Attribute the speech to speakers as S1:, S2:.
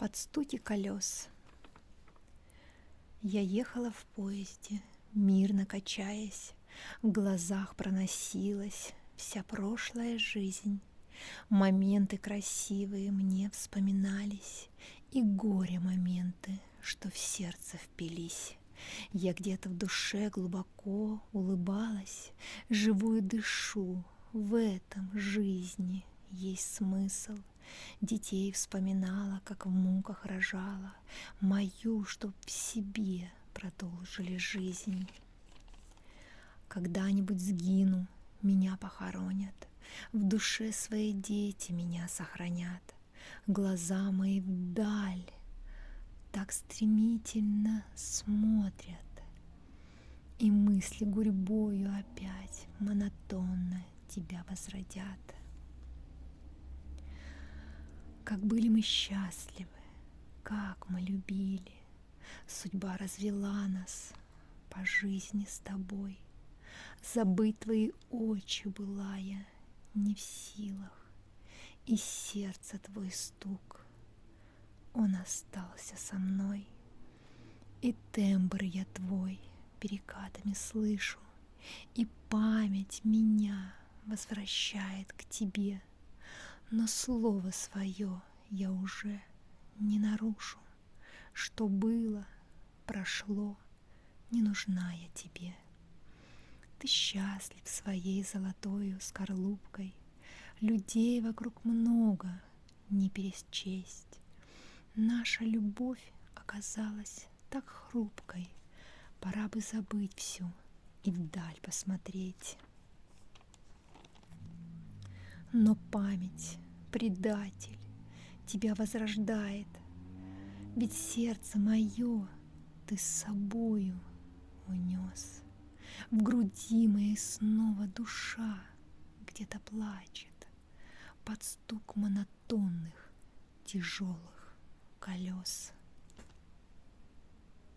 S1: под стуки колес. Я ехала в поезде, мирно качаясь, в глазах проносилась вся прошлая жизнь. Моменты красивые мне вспоминались, и горе-моменты, что в сердце впились. Я где-то в душе глубоко улыбалась, живую дышу, в этом жизни есть смысл. Детей вспоминала, как в муках рожала, мою, чтоб в себе продолжили жизнь. Когда-нибудь сгину, меня похоронят, в душе свои дети меня сохранят. Глаза мои вдаль так стремительно смотрят, и мысли гурьбою опять монотонно тебя возродят. Как были мы счастливы, как мы любили, судьба развела нас по жизни с тобой. Забыть твои очи была я не в силах, и сердце твой стук, он остался со мной. И тембр я твой перекатами слышу, и память меня возвращает к тебе. Но слово свое я уже не нарушу, что было, прошло, не нужна я тебе. Ты счастлив своей золотою скорлупкой, людей вокруг много, не пересчесть. Наша любовь оказалась так хрупкой, пора бы забыть всю и вдаль посмотреть. Но память, предатель, тебя возрождает, ведь сердце мое ты с собою унес. В груди моей снова душа где-то плачет под стук монотонных тяжелых колес.